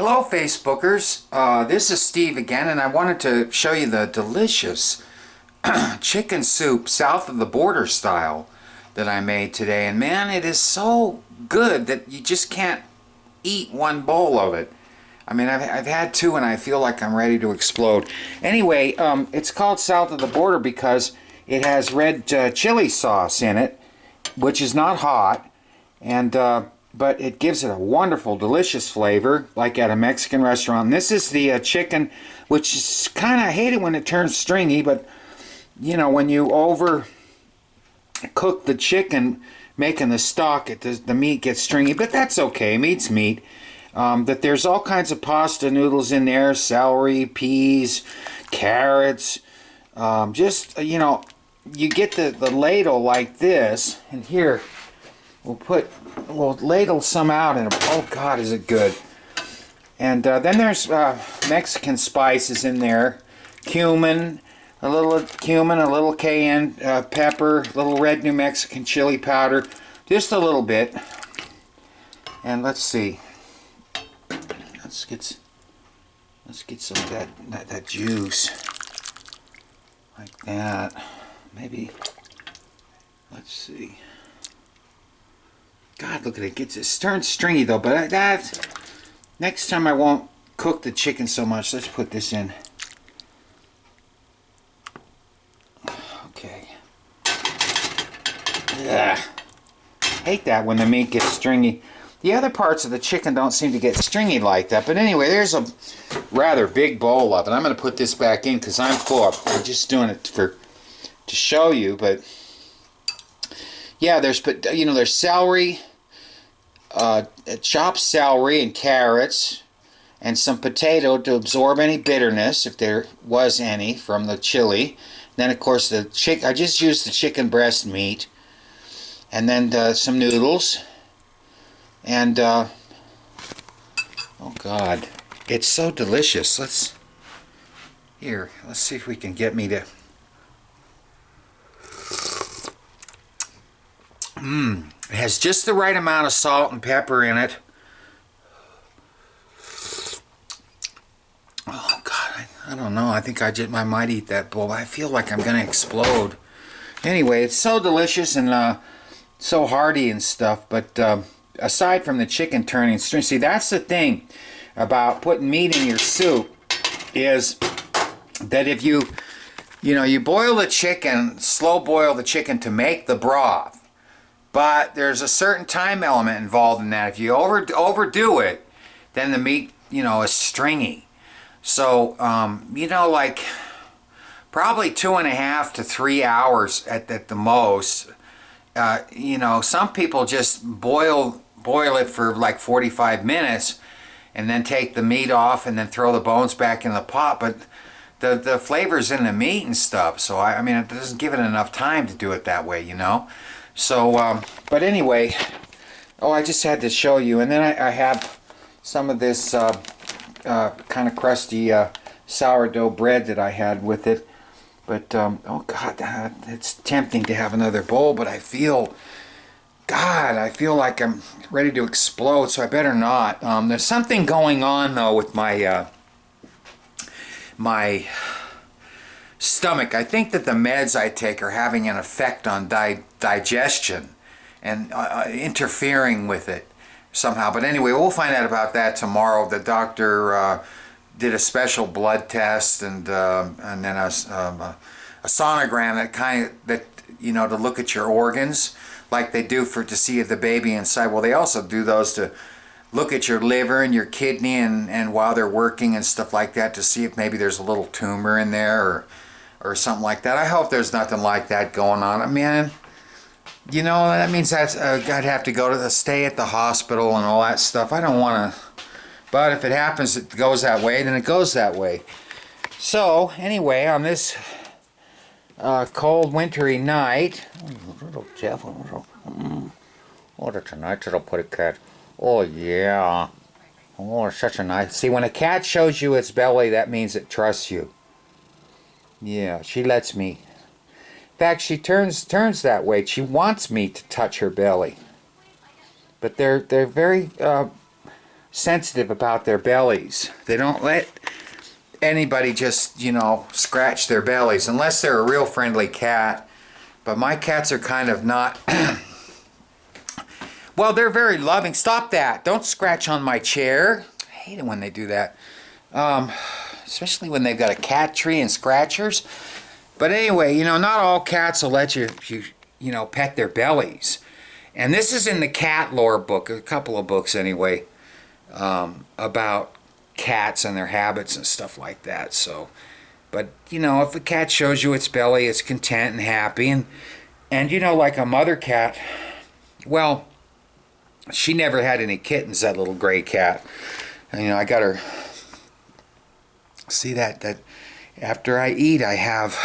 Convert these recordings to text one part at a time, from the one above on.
Hello Facebookers, this is Steve again, and I wanted to show you the delicious chicken soup south of the border style that I made today. And man, it is so good that you just can't eat one bowl of it. I mean, I've had two and I feel like I'm ready to explode. Anyway, it's called south of the border because it has red chili sauce in it, which is not hot, and but it gives it a wonderful, delicious flavor, like at a Mexican restaurant. And this is the chicken, which is kind of, I hate it when it turns stringy, but you know, when you over cook the chicken, making the stock, the meat gets stringy, but that's okay. Meat's meat. That there's all kinds of pasta noodles in there, celery, peas, carrots. Just, you know, you get the ladle like this, and here we'll ladle some out, and oh God, is it good. And then there's Mexican spices in there, a little cayenne pepper, a little red New Mexican chili powder, just a little bit. And let's see, let's get some of that juice, like that. Maybe, let's see. God, look at it. It turns stringy though, but next time I won't cook the chicken so much. Let's put this in. Okay. Ugh. Hate that when the meat gets stringy. The other parts of the chicken don't seem to get stringy like that. But anyway, there's a rather big bowl of it. I'm going to put this back in because I'm full. I'm just doing it to show you, but yeah, there's celery, chopped celery and carrots, and some potato to absorb any bitterness, if there was any, from the chili. Then, of course, I just used the chicken breast meat, and then some noodles, and oh God, it's so delicious. Let's see if we can get me to. It has just the right amount of salt and pepper in it. Oh God, I don't know. I think I might eat that bowl. I feel like I'm gonna explode. Anyway, it's so delicious and so hearty and stuff. But aside from the chicken turning stringy, see, that's the thing about putting meat in your soup, is that if you boil the chicken, slow boil the chicken to make the broth. But there's a certain time element involved in that. If you overdo it, then the meat, is stringy. So, like probably 2.5 to 3 hours at the most. Some people just boil it for like 45 minutes and then take the meat off and then throw the bones back in the pot. But the flavor's in the meat and stuff. So, I mean, it doesn't give it enough time to do it that way, So, but anyway, I just had to show you. And then I have some of this kind of crusty sourdough bread that I had with it. But, oh God, it's tempting to have another bowl, but I feel like I'm ready to explode, so I better not. There's something going on, though, with my stomach. I think that the meds I take are having an effect on digestion and interfering with it somehow. But anyway, we'll find out about that tomorrow. The doctor did a special blood test and then a sonogram to look at your organs, like they do to see if the baby inside. Well, they also do those to look at your liver and your kidney and while they're working and stuff like that, to see if maybe there's a little tumor in there or something like that. I hope there's nothing like that going on. I mean, that means that I'd have to stay at the hospital and all that stuff. I don't want to, but if it happens, it goes that way, then it goes that way. So, anyway, on this cold, wintry night, little Jeff, what a nice little pretty cat. Oh, yeah. Oh, such a nice. See, when a cat shows you its belly, that means it trusts you. Yeah, she lets me. In fact, she turns that way. She wants me to touch her belly. But they're very sensitive about their bellies. They don't let anybody just, you know, scratch their bellies unless they're a real friendly cat. But my cats are kind of not. Well, they're very loving. Stop that. Don't scratch on my chair. I hate it when they do that. Especially when they've got a cat tree and scratchers. But anyway, you know, not all cats will let you know, pet their bellies. And this is in the cat lore book, a couple of books anyway, about cats and their habits and stuff like that. So, but, you know, if a cat shows you its belly, it's content and happy. And you know, like a mother cat, well, she never had any kittens, that little gray cat. And, you know, I got her, see that after I eat, I have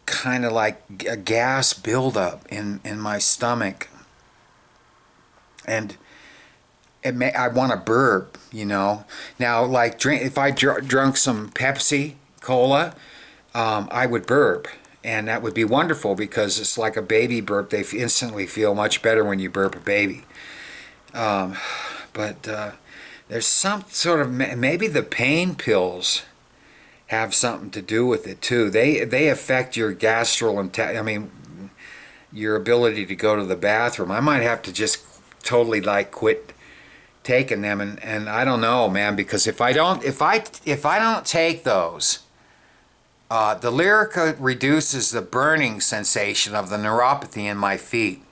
kind of like a gas buildup in my stomach. And I want to burp, you know. Now, like, if I drunk some Pepsi Cola, I would burp. And that would be wonderful because it's like a baby burp. They instantly feel much better when you burp a baby. But there's some sort of, maybe the pain pills have something to do with it too. They affect your your ability to go to the bathroom. I might have to just totally like quit taking them, and I don't know, man, because if I don't take those, the Lyrica reduces the burning sensation of the neuropathy in my feet,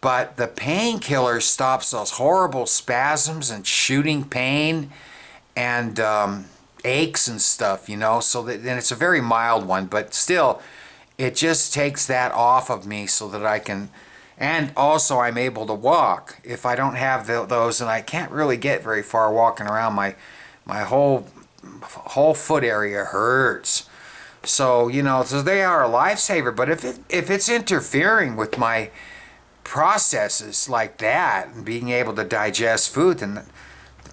but the painkiller stops those horrible spasms and shooting pain and aches and stuff, you know. So that, and it's a very mild one, but still, it just takes that off of me so that I can, and also I'm able to walk. If I don't have those, and I can't really get very far walking around, my whole foot area hurts. So, you know, so they are a lifesaver. But if it's interfering with my processes like that and being able to digest food, then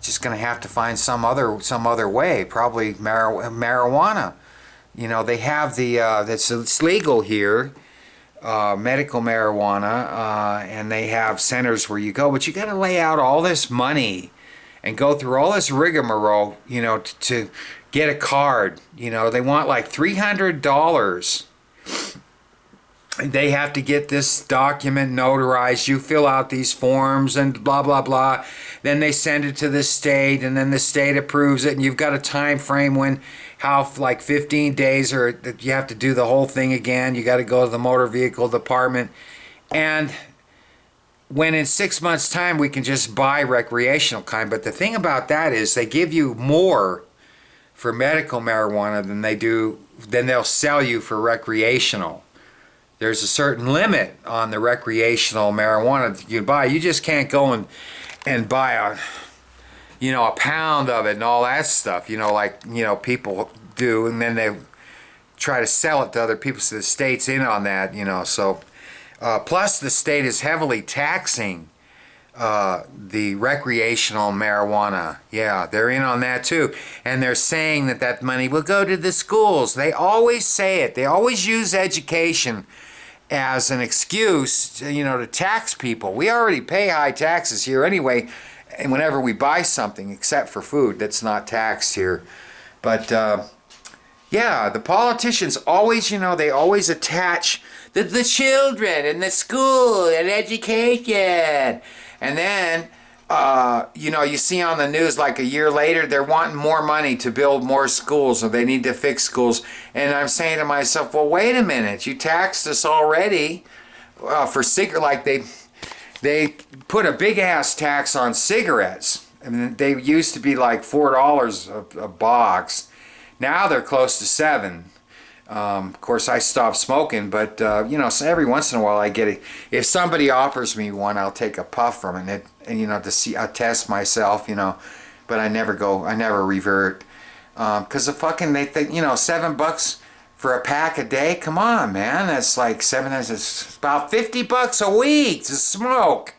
just going to have to find some other way, probably marijuana. You know, they have it's legal here, medical marijuana, and they have centers where you go, but you got to lay out all this money and go through all this rigmarole, you know, to get a card. You know, they want like $300. They have to get this document notarized. You fill out these forms and blah, blah, blah. Then they send it to the state, and then the state approves it, and you've got a time frame like 15 days, or that you have to do the whole thing again. You got to go to the motor vehicle department. And when in 6 months' time we can just buy recreational kind. But the thing about that is they give you more for medical marijuana than they'll sell you for recreational. There's a certain limit on the recreational marijuana that you buy. You just can't go and buy a pound of it and all that stuff, you know, like, you know, people do, and then they try to sell it to other people. So the state's in on that, you know. So plus the state is heavily taxing the recreational marijuana. Yeah, they're in on that too. And they're saying that money will go to the schools. They always say it. They always use education as an excuse to, you know, to tax people. We already pay high taxes here anyway, and whenever we buy something, except for food, that's not taxed here. But yeah, the politicians always, you know, they always attach the children and the school and education. And then, you know, you see on the news like a year later, they're wanting more money to build more schools, or they need to fix schools. And I'm saying to myself, well, wait a minute, you taxed us already for cigarettes. Like they put a big ass tax on cigarettes. I mean, they used to be like $4 a box. Now they're close to $7. Of course, I stopped smoking, but you know, so every once in a while I get it. If somebody offers me one, I'll take a puff from it, and you know, I test myself, you know. But I never revert, because the fucking they think, you know, $7 for a pack a day. Come on, man, that's like it's about $50 a week to smoke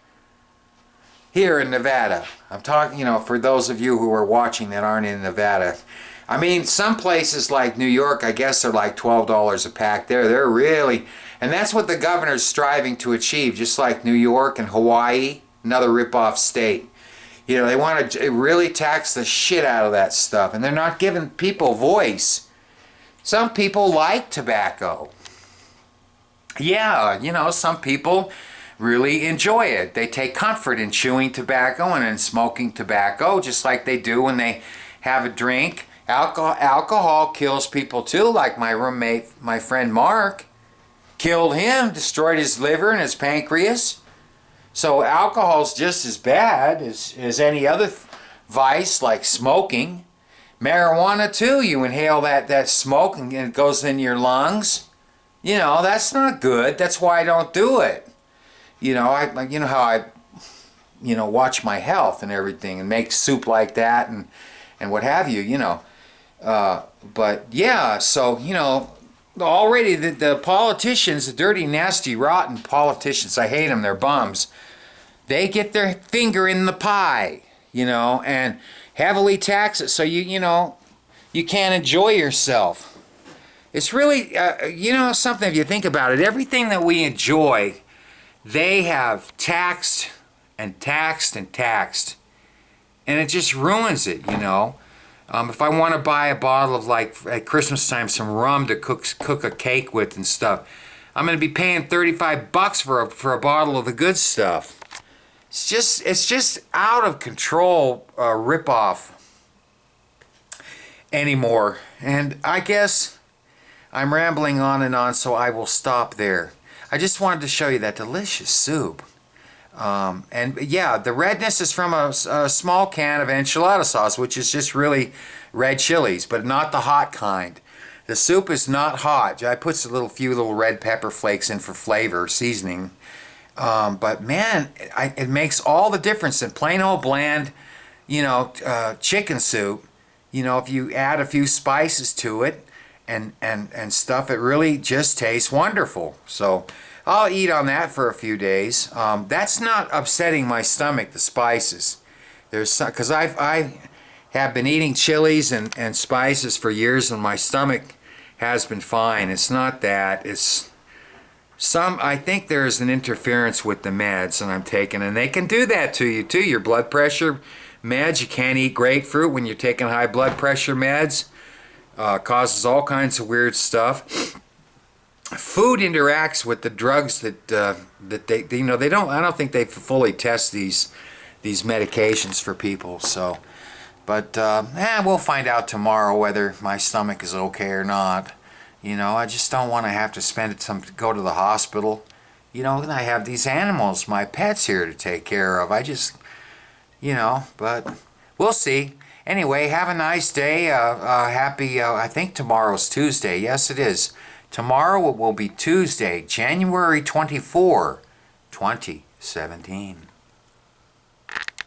here in Nevada. I'm talking, you know, for those of you who are watching that aren't in Nevada. I mean, some places like New York, I guess they're like $12 a pack there. They're really, and that's what the governor's striving to achieve, just like New York and Hawaii, another rip-off state. You know, they want to really tax the shit out of that stuff, and they're not giving people voice. Some people like tobacco. Yeah, you know, some people really enjoy it. They take comfort in chewing tobacco and in smoking tobacco, just like they do when they have a drink. Alcohol kills people too, like my roommate, my friend Mark. Killed him, destroyed his liver and his pancreas. So alcohol's just as bad as any other vice, like smoking. Marijuana too, you inhale that smoke and it goes in your lungs. You know, that's not good. That's why I don't do it. You know, you know how I, you know, watch my health and everything and make soup like that and what have you, you know. But yeah, so, you know, already the politicians, the dirty, nasty, rotten politicians, I hate them, they're bums. They get their finger in the pie, you know, and heavily tax it so you know, you can't enjoy yourself. It's really, you know, something if you think about it, everything that we enjoy, they have taxed and taxed and taxed. And it just ruins it, you know. If I want to buy a bottle of, like, at Christmas time, some rum to cook a cake with and stuff, I'm going to be paying $35 for a bottle of the good stuff. It's just out of control ripoff anymore. And I guess I'm rambling on and on, so I will stop there. I just wanted to show you that delicious soup. And yeah, the redness is from a small can of enchilada sauce, which is just really red chilies, but not the hot kind. The soup is not hot. I put a few little red pepper flakes in for flavor, seasoning. But man, it makes all the difference in plain old bland, you know, chicken soup. You know, if you add a few spices to it and stuff, it really just tastes wonderful. So I'll eat on that for a few days. That's not upsetting my stomach, the spices. There's some, because I have been eating chilies and spices for years, and my stomach has been fine. It's not that. It's I think there's an interference with the meds that I'm taking, and they can do that to you too. Your blood pressure meds, you can't eat grapefruit when you're taking high blood pressure meds. Causes all kinds of weird stuff. Food interacts with the drugs that they you know, they don't. I don't think they fully test these medications for people. So, but we'll find out tomorrow whether my stomach is okay or not. You know, I just don't want to have to go to the hospital. You know, and I have these animals, my pets here to take care of. I just, you know, but we'll see. Anyway, have a nice day. Happy, I think tomorrow's Tuesday. Yes, it is. Tomorrow it will be Tuesday, January 24, 2017.